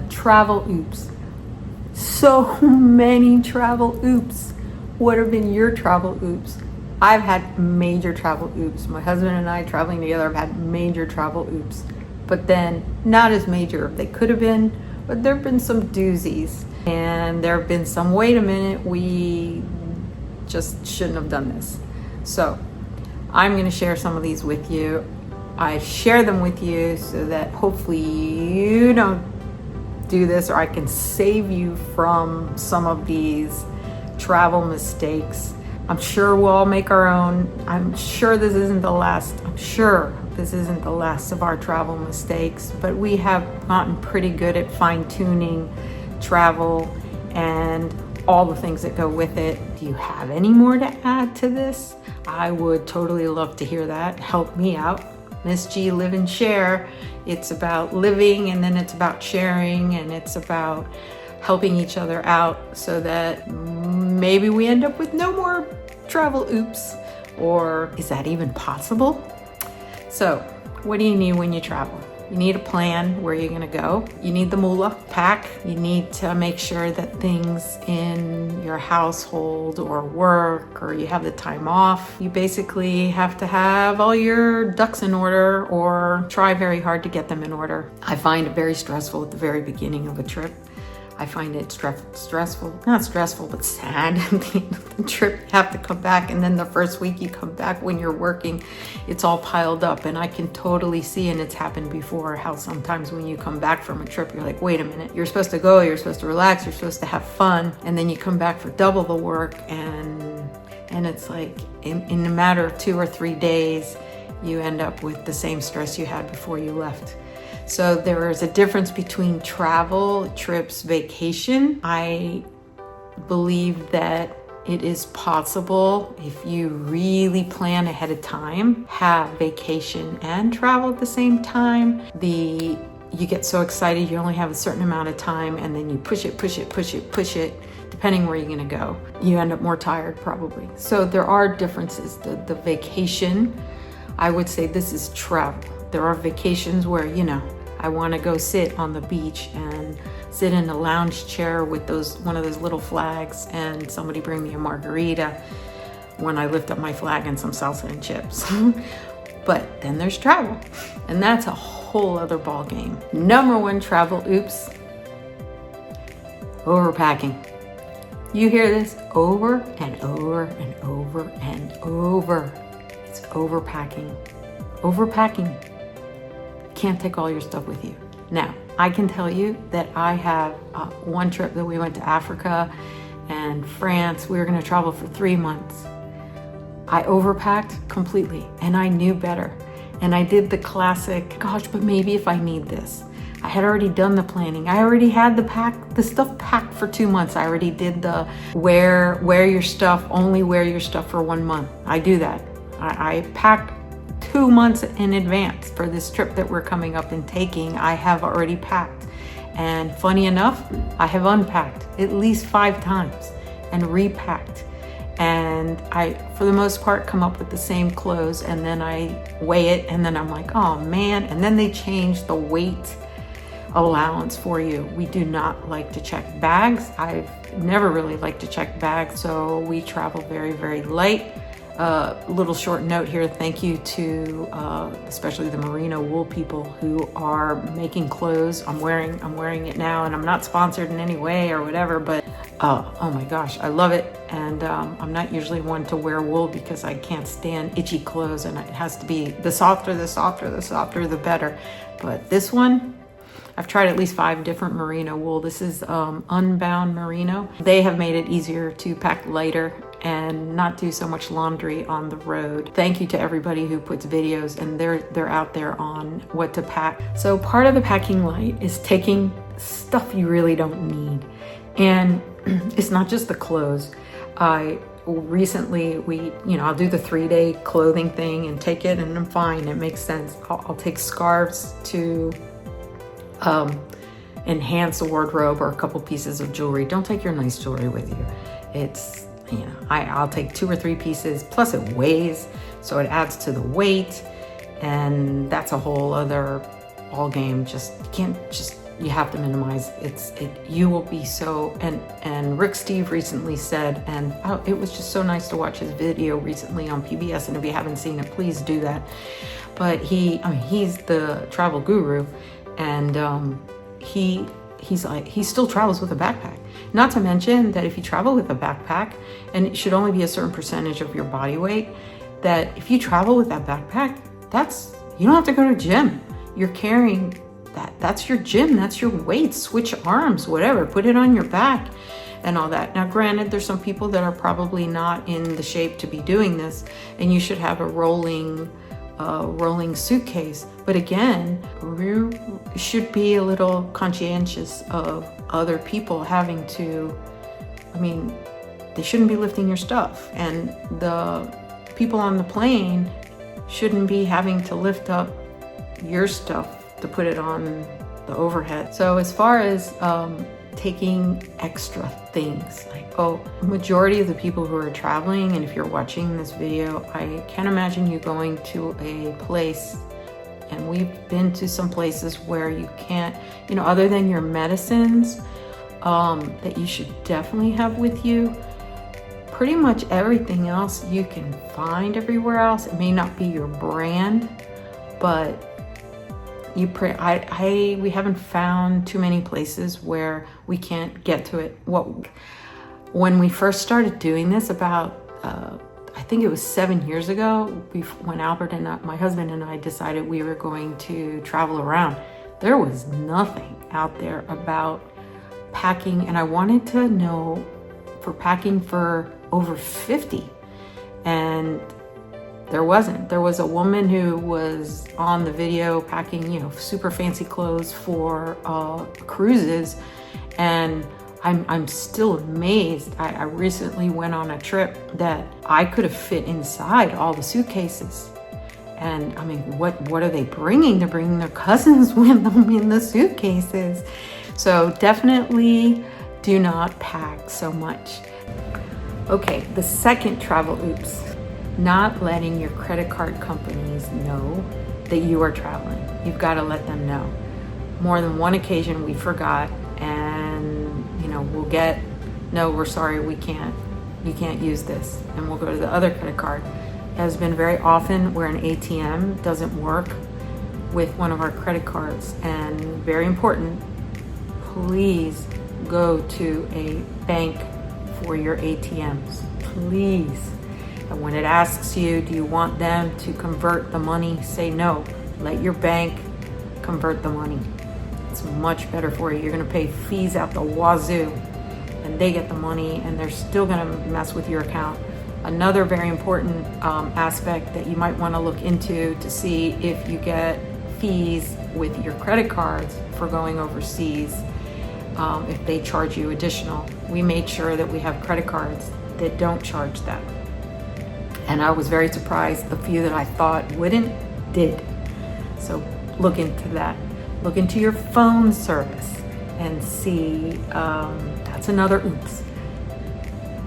Travel oops. So many travel oops. What have been your travel oops? I've had major travel oops. My husband and I traveling together have had major travel oops. But then not as major. They could have been, but there have been some doozies. And there have been some, wait a minute, we just shouldn't have done this. So I'm going to share some of these with you. I share them with you so that hopefully you don't do this, or I can save you from some of these travel mistakes. I'm sure we'll all make our own. I'm sure this isn't the last. I'm sure this isn't the last of our travel mistakes, but we have gotten pretty good at fine-tuning travel and all the things that go with it. Do you have any more to add to this? I would totally love to hear that. Help me out. Miss G, Live and Share. It's about living, and then it's about sharing, and it's about helping each other out so that maybe we end up with no more travel oops. Or is that even possible? So what do you need when you travel? You need a plan where you're going to go. You need the moolah, pack. You need to make sure that things in your household or work, or you have the time off. You basically have to have all your ducks in order, or try very hard to get them in order. I find it very stressful at the very beginning of a trip. I find it stressful, not stressful, but sad at the end of the trip. You have to come back, and then the first week you come back when you're working, it's all piled up. And I can totally see, and it's happened before, how sometimes when you come back from a trip, you're like, wait a minute, you're supposed to go, you're supposed to relax, you're supposed to have fun, and then you come back for double the work, and it's like in a matter of 2 or 3 days, you end up with the same stress you had before you left. So there is a difference between travel, trips, vacation. I believe that it is possible, if you really plan ahead of time, have vacation and travel at the same time. You get so excited, you only have a certain amount of time, and then you push it, depending where you're gonna go. You end up more tired probably. So there are differences. The vacation, I would say this is travel. There are vacations where, I want to go sit on the beach and sit in a lounge chair with one of those little flags, and somebody bring me a margarita when I lift up my flag and some salsa and chips. But then there's travel, and that's a whole other ball game. Number one travel oops: overpacking. You hear this over and over and over and over. It's overpacking. Overpacking. Can't take all your stuff with you. Now, I can tell you that I have one trip that we went to Africa and France. We were going to travel for 3 months. I overpacked completely, and I knew better. And I did the classic, gosh, but maybe if I need this. I had already done the planning. I already had the stuff packed for 2 months. I already did the wear your stuff, only wear your stuff for 1 month. I do that. I packed 2 months in advance for this trip that we're coming up and taking. I have already packed. And funny enough, I have unpacked at least 5 times and repacked. And I, for the most part, come up with the same clothes, and then I weigh it, and then I'm like, oh man. And then they change the weight allowance for you. We do not like to check bags. I've never really liked to check bags, so we travel very, very light. Little short note here. Thank you to especially the merino wool people who are making clothes. I'm wearing it now, and I'm not sponsored in any way or whatever, but oh my gosh, I love it. And I'm not usually one to wear wool because I can't stand itchy clothes, and it has to be the softer the better. But this one, I've tried at least 5 different merino wool. This is Unbound Merino. They have made it easier to pack lighter and not do so much laundry on the road. Thank you to everybody who puts videos, and they're out there on what to pack. So part of the packing light is taking stuff you really don't need. And it's not just the clothes. Recently I'll do the 3-day clothing thing and take it, and I'm fine. It makes sense. I'll take scarves to enhance the wardrobe, or a couple pieces of jewelry. Don't take your nice jewelry with you. It's, I'll take 2 or 3 pieces, plus it weighs, so it adds to the weight, and that's a whole other ball game. You can't just you have to minimize you will be so, and Rick Steve recently said, and it was just so nice to watch his video recently on PBS, and if you haven't seen it, please do that. But he's the travel guru, and he still travels with a backpack. Not to mention that if you travel with a backpack, and it should only be a certain percentage of your body weight, that if you travel with that backpack, you don't have to go to the gym. You're carrying that's your gym, that's your weights, switch arms, whatever, put it on your back and all that. Now, granted, there's some people that are probably not in the shape to be doing this, and you should have a rolling suitcase. But again, you should be a little conscientious of other people having to, they shouldn't be lifting your stuff, and the people on the plane shouldn't be having to lift up your stuff to put it on the overhead. So as far as taking extra things, majority of the people who are traveling, and if you're watching this video, I can't imagine you going to a place, and we've been to some places where you can't, other than your medicines, that you should definitely have with you. Pretty much everything else you can find everywhere else. It may not be your brand, but we haven't found too many places where we can't get to it. When we first started doing this about, I think it was 7 years ago, when Albert and my husband and I decided we were going to travel around, there was nothing out there about packing, and I wanted to know for packing for over 50, and there wasn't. There was a woman who was on the video packing, super fancy clothes for cruises, and I'm still amazed. I recently went on a trip that I could have fit inside all the suitcases. And what are they bringing? They're bringing their cousins with them in the suitcases. So definitely do not pack so much. Okay, the second travel oops. Not letting your credit card companies know that you are traveling. You've got to let them know. More than one occasion we forgot, and we'll get, no, we're sorry, you can't use this, and we'll go to the other credit card. It has been very often where an ATM doesn't work with one of our credit cards, and very important, please go to a bank for your ATMs, please. And when it asks you, do you want them to convert the money? Say no. Let your bank convert the money. It's much better for you. You're going to pay fees out the wazoo, and they get the money, and they're still going to mess with your account. Another very important aspect that you might want to look into to see if you get fees with your credit cards for going overseas, if they charge you additional. We made sure that we have credit cards that don't charge that. And I was very surprised, the few that I thought wouldn't, did. So look into that. Look into your phone service and see, that's another oops.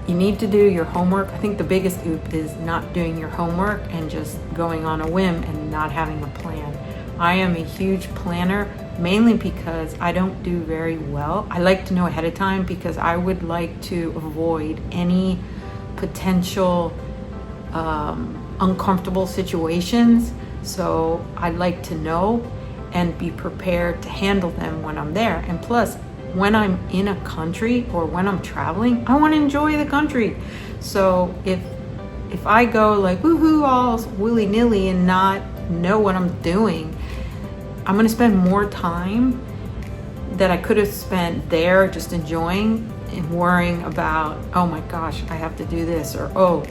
You need to do your homework. I think the biggest oop is not doing your homework and just going on a whim and not having a plan. I am a huge planner, mainly because I don't do very well. I like to know ahead of time because I would like to avoid any potential uncomfortable situations. So I like to know and be prepared to handle them when I'm there. And plus, when I'm in a country or when I'm traveling, I want to enjoy the country. So if I go like woohoo all willy-nilly and not know what I'm doing, I'm going to spend more time that I could have spent there just enjoying and worrying about, oh my gosh, I have to do this, or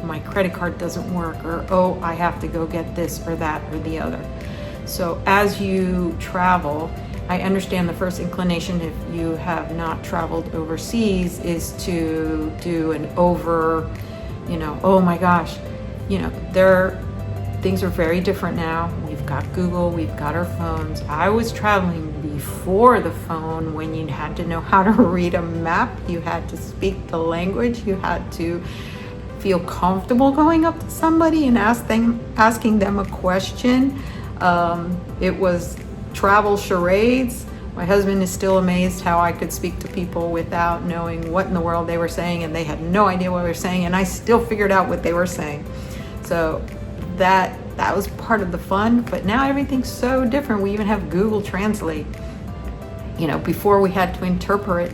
my credit card doesn't work, or oh, I have to go get this or that or the other. So as you travel, I understand the first inclination, if you have not traveled overseas, is to do an over, oh my gosh, things are very different now. We've got Google, we've got our phones. I was traveling before the phone when you had to know how to read a map, you had to speak the language, you had to feel comfortable going up to somebody and asking them a question. It was travel charades My husband is still amazed how I could speak to people without knowing what in the world they were saying, and they had no idea what they were saying, and I still figured out what they were saying. So that was part of the fun, but now everything's so different. We even have Google Translate. You know, before we had to interpret,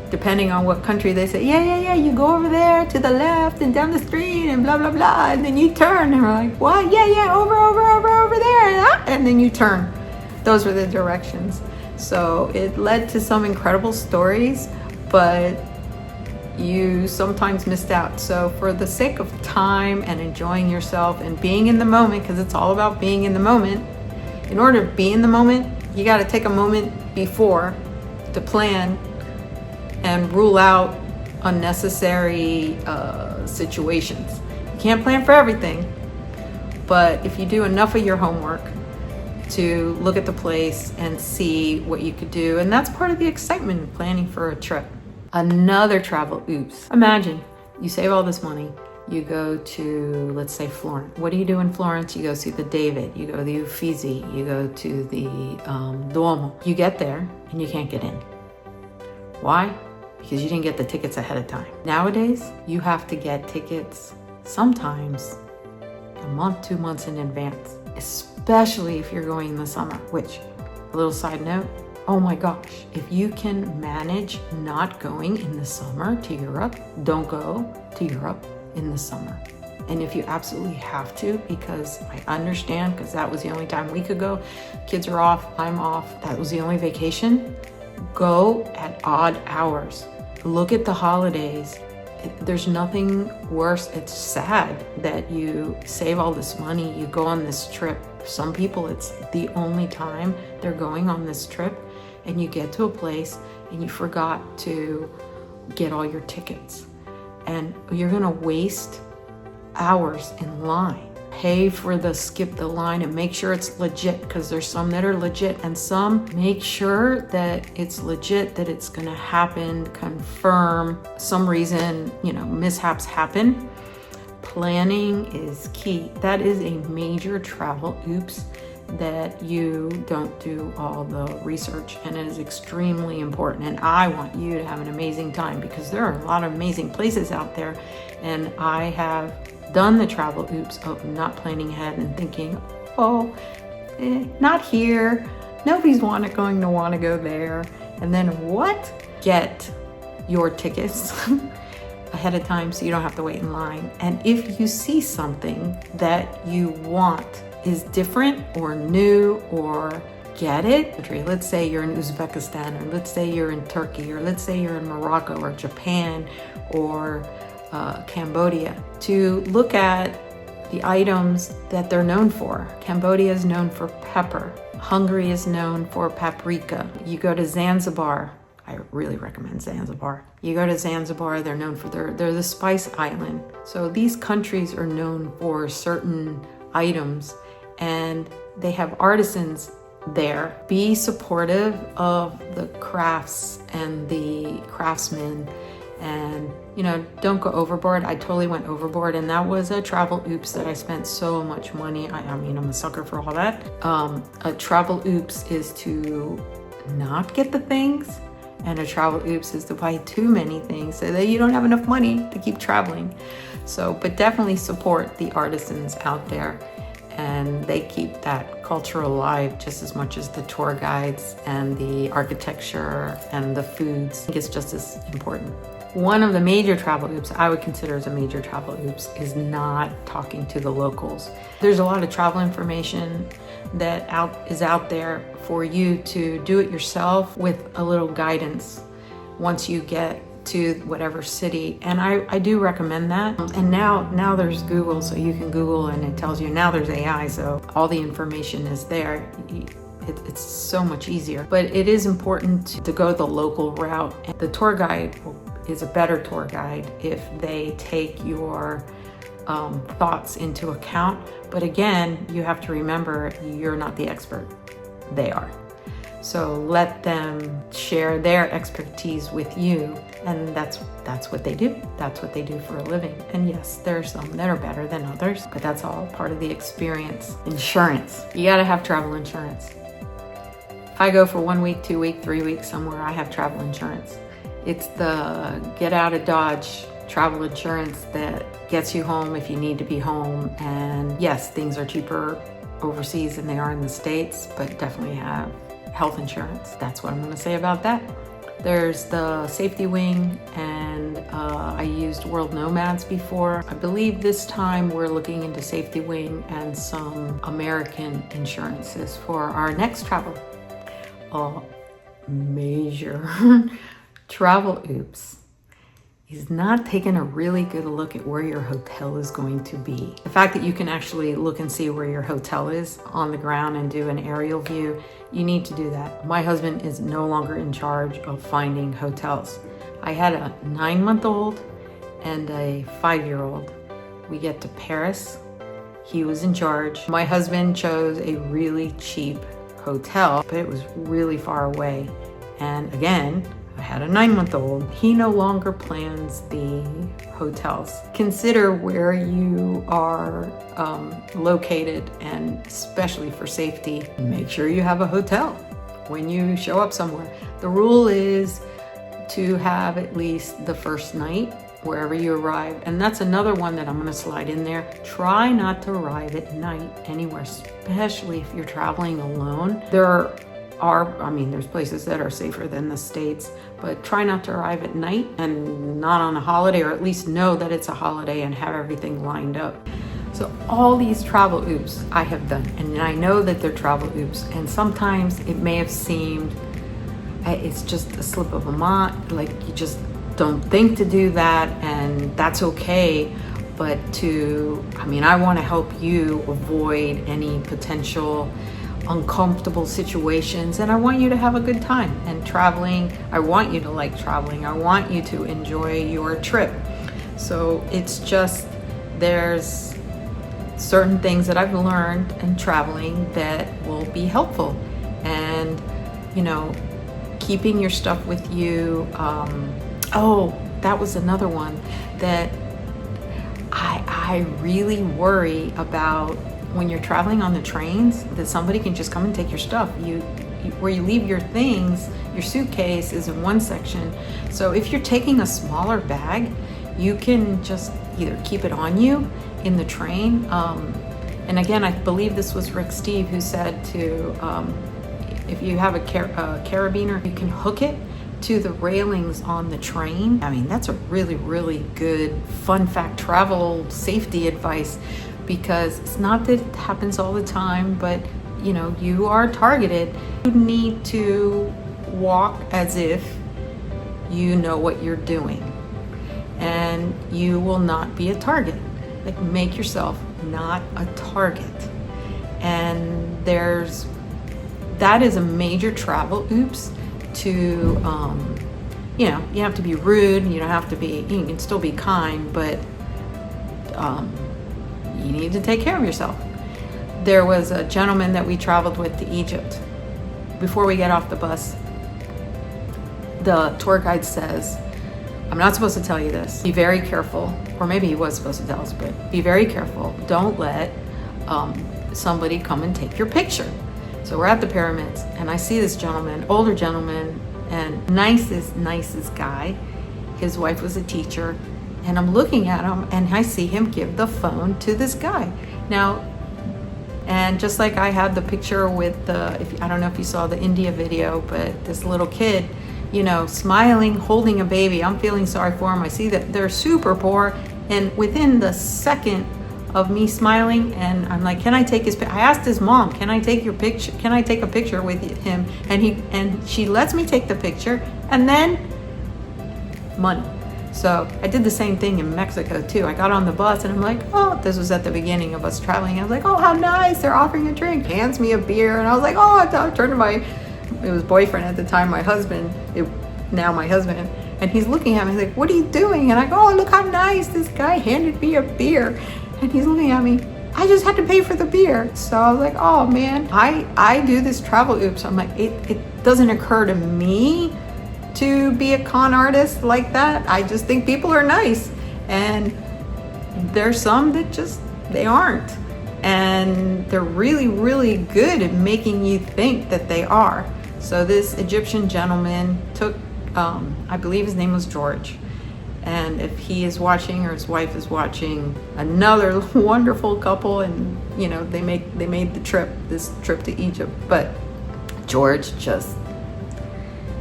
depending on what country they say, yeah, you go over there to the left and down the street and blah, blah, blah, and then you turn, and we're like, what? Yeah, over there, and then you turn. Those were the directions. So it led to some incredible stories, but you sometimes missed out. So for the sake of time and enjoying yourself and being in the moment, because it's all about being in the moment, in order to be in the moment, you got to take a moment before to plan and rule out unnecessary situations. You can't plan for everything, but if you do enough of your homework to look at the place and see what you could do, and that's part of the excitement of planning for a trip. Another travel oops. Imagine you save all this money, you go to, let's say, Florence. What do you do in Florence? You go see the David, you go to the Uffizi, you go to the Duomo. You get there and you can't get in. Why? Because you didn't get the tickets ahead of time. Nowadays, you have to get tickets sometimes a month, 2 months in advance, especially if you're going in the summer, which, a little side note, oh my gosh, if you can manage not going in the summer to Europe, don't go to Europe in the summer. And if you absolutely have to, because I understand, because that was the only time we could go, kids are off, I'm off, that was the only vacation, go at odd hours. Look at the holidays. There's nothing worse. It's sad that you save all this money, you go on this trip. Some people, it's the only time they're going on this trip, and you get to a place and you forgot to get all your tickets. And you're gonna waste hours in line. Pay for the skip the line and make sure it's legit, because there's some that are legit and some make sure that it's legit, that it's gonna happen, confirm. Some reason, mishaps happen. Planning is key. That is a major travel oops, that you don't do all the research, and it is extremely important. And I want you to have an amazing time, because there are a lot of amazing places out there, and I have done the travel oops of not planning ahead and thinking, not here, nobody's going to want to go there. And then what? Get your tickets ahead of time so you don't have to wait in line. And if you see something that you want is different or new, or get it, let's say you're in Uzbekistan, or let's say you're in Turkey, or let's say you're in Morocco or Japan or Cambodia, to look at the items that they're known for. Cambodia is known for pepper. Hungary is known for paprika. You go to Zanzibar, I really recommend Zanzibar. You go to Zanzibar, they're known for they're the spice island. So these countries are known for certain items, and they have artisans there. Be supportive of the crafts and the craftsmen, and don't go overboard. I totally went overboard, and that was a travel oops that I spent so much money. I mean, I'm a sucker for all that. A travel oops is to not get the things, and a travel oops is to buy too many things so that you don't have enough money to keep traveling. So, but definitely support the artisans out there, and they keep that culture alive just as much as the tour guides and the architecture and the foods. I think it's just as important. One of the major travel oops I would consider as a major travel oops is not talking to the locals. There's a lot of travel information that is out there for you to do it yourself with a little guidance once you get to whatever city, and I do recommend that. And now there's Google, so you can Google and it tells you. Now there's AI, so all the information is there. It's so much easier, but it is important to go the local route. And the tour guide is a better tour guide if they take your thoughts into account. But again, you have to remember, you're not the expert, they are. So let them share their expertise with you, and that's what they do. That's what they do for a living. And yes, there are some that are better than others, but that's all part of the experience. Insurance. You gotta have travel insurance. I go for 1 week, 2 week, 3 weeks somewhere, I have travel insurance. It's the get out of Dodge travel insurance that gets you home if you need to be home. And yes, things are cheaper overseas than they are in the States, but definitely have health insurance. That's what I'm going to say about that. There's the safety wing, and I used World Nomads before. I believe this time we're looking into safety wing and some American insurances for our next travel. Major travel oops is not taking a really good look at where your hotel is going to be. The fact that you can actually look and see where your hotel is on the ground and do an aerial view, you need to do that. My husband is no longer in charge of finding hotels. I had a 9-month-old and a 5-year-old. We get to Paris. He was in charge. My husband chose a really cheap hotel, but it was really far away. And again, I had a 9-month-old. He no longer plans the hotels. Consider where you are located, and especially for safety, make sure you have a hotel when you show up somewhere. The rule is to have at least the first night wherever you arrive. And that's another one that I'm going to slide in there. Try not to arrive at night anywhere, especially if you're traveling alone. There's places that are safer than the States, but try not to arrive at night and not on a holiday, or at least know that it's a holiday and have everything lined up. So all these travel oops I have done, and I know that they're travel oops, and sometimes it may have seemed it's just a slip of a mind, like you just don't think to do that, and that's okay. But I want to help you avoid any potential uncomfortable situations, and I want you to have a good time. And traveling, I want you to like traveling. I want you to enjoy your trip. So it's just, there's certain things that I've learned in traveling that will be helpful. And keeping your stuff with you. That was another one that I really worry about. When you're traveling on the trains, that somebody can just come and take your stuff. Where you leave your things, your suitcase is in one section. So if you're taking a smaller bag, you can just either keep it on you in the train. And again, I believe this was Rick Steve who said if you have a carabiner, you can hook it to the railings on the train. That's a really, really good fun fact, travel safety advice. Because it's not that it happens all the time, but you are targeted. You need to walk as if you know what you're doing, and you will not be a target. Like, make yourself not a target. And that is a major travel oops to, you have to be rude, you can still be kind, but you need to take care of yourself. There was a gentleman that we traveled with to Egypt. Before we get off the bus, the tour guide says, I'm not supposed to tell you this. Be very careful. Or maybe he was supposed to tell us, but be very careful. Don't let somebody come and take your picture. So we're at the pyramids, and I see this gentleman, older gentleman, and nicest guy. His wife was a teacher. And I'm looking at him, and I see him give the phone to this guy. Now, and just like I had the picture with I don't know if you saw the India video, but this little kid, smiling, holding a baby. I'm feeling sorry for him. I see that they're super poor. And within the second of me smiling, and I'm like, can I take his picture? I asked his mom, can I take your picture? Can I take a picture with him? And she lets me take the picture, and then money. So I did the same thing in Mexico too. I got on the bus and I'm like, this was at the beginning of us traveling. I was like, how nice, they're offering a drink. Hands me a beer, and I was like, I turned to it was boyfriend at the time, my husband, now my husband, and he's looking at me like, what are you doing? And I go, look how nice, this guy handed me a beer. And he's looking at me, I just had to pay for the beer. So I was like, oh man, I do this travel oops. I'm like, it doesn't occur to me to be a con artist like that. I just think people are nice, and there's some that just, they aren't, and they're really, really good at making you think that they are. So this Egyptian gentleman took, I believe his name was George. And if he is watching or his wife is watching, another wonderful couple, and you know, they made this trip to Egypt. But George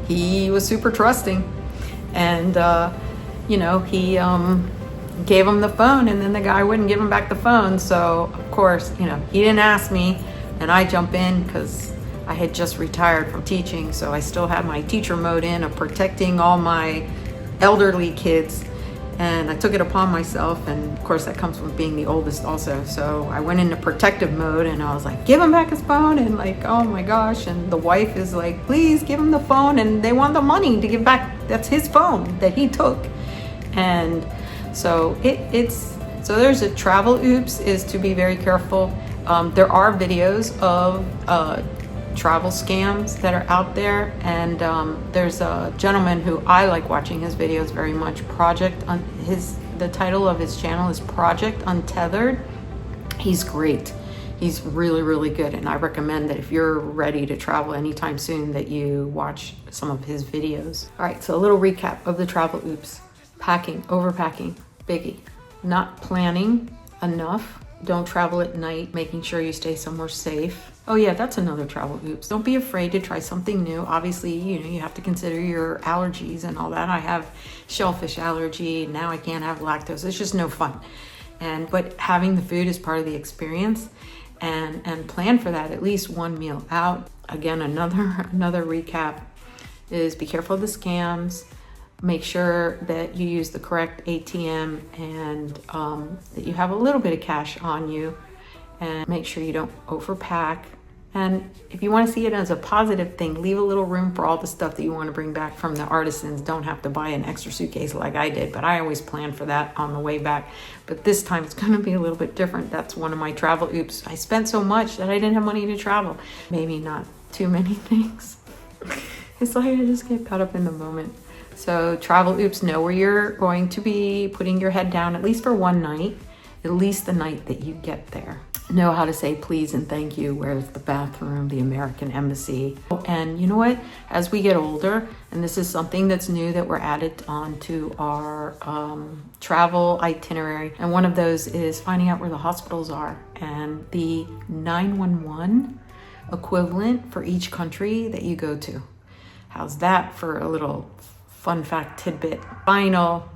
he was super trusting, and you know, he gave him the phone, and then the guy wouldn't give him back the phone. So of course, you know, he didn't ask me, and I jump in because I had just retired from teaching, so I still had my teacher mode in of protecting all my elderly kids, and I took it upon myself, and of course that comes from being the oldest also. So I went into protective mode, and I was like, give him back his phone, and like, oh my gosh. And the wife is like, please give him the phone, and they want the money to give back. That's his phone that he took. And so so there's a travel oops, is to be very careful. There are videos of travel scams that are out there, and there's a gentleman who I like watching his videos very much. The title of his channel is Project Untethered. He's great. He's really good, and I recommend that if you're ready to travel anytime soon, that you watch some of his videos. All right, so a little recap of the travel oops. Packing, overpacking, biggie. Not planning enough. Don't travel at night, making sure you stay somewhere safe. Oh yeah, that's another travel oops. Don't be afraid to try something new. Obviously, you know, you have to consider your allergies and all that. I have shellfish allergy. Now I can't have lactose. It's just no fun. But having the food is part of the experience, and plan for that, at least one meal out. Again, another recap is be careful of the scams. Make sure that you use the correct ATM, and that you have a little bit of cash on you, and make sure you don't overpack. And if you want to see it as a positive thing, leave a little room for all the stuff that you want to bring back from the artisans. Don't have to buy an extra suitcase like I did, but I always plan for that on the way back. But this time it's going to be a little bit different. That's one of my travel oops. I spent so much that I didn't have money to travel. Maybe not too many things. It's like I just get caught up in the moment. So travel oops, know where you're going to be putting your head down, at least for one night, at least the night that you get there. Know how to say please and thank you. Where's the bathroom, the American embassy. And you know what, as we get older, and this is something that's new that we're added onto our travel itinerary, and one of those is finding out where the hospitals are, and the 911 equivalent for each country that you go to. How's that for a little fun fact tidbit? Final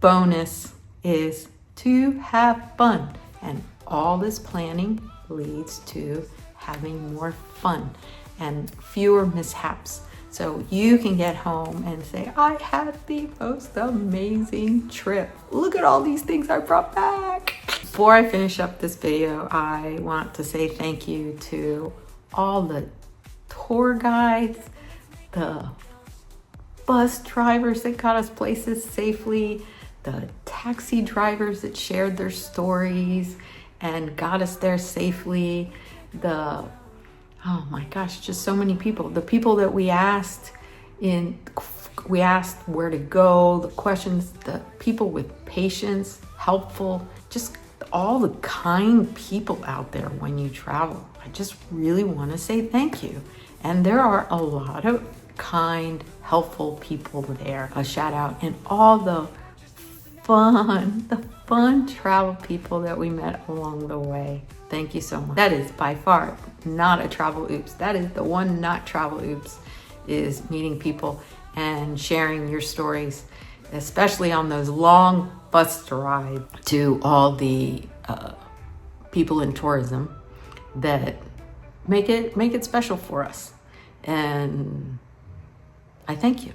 bonus is to have fun, and all this planning leads to having more fun and fewer mishaps. So you can get home and say, I had the most amazing trip. Look at all these things I brought back. Before I finish up this video, I want to say thank you to all the tour guides, the bus drivers that got us places safely, the taxi drivers that shared their stories and got us there safely, oh my gosh, just so many people. The people that we asked where to go, the questions, the people with patience, helpful, just all the kind people out there when you travel. I just really want to say thank you. And there are a lot of kind, helpful people there. A shout out, and all the fun travel people that we met along the way. Thank you so much. That is by far not a travel oops. That is the one not travel oops, is meeting people and sharing your stories, especially on those long bus rides. To all the people in tourism that make it special for us. And I thank you.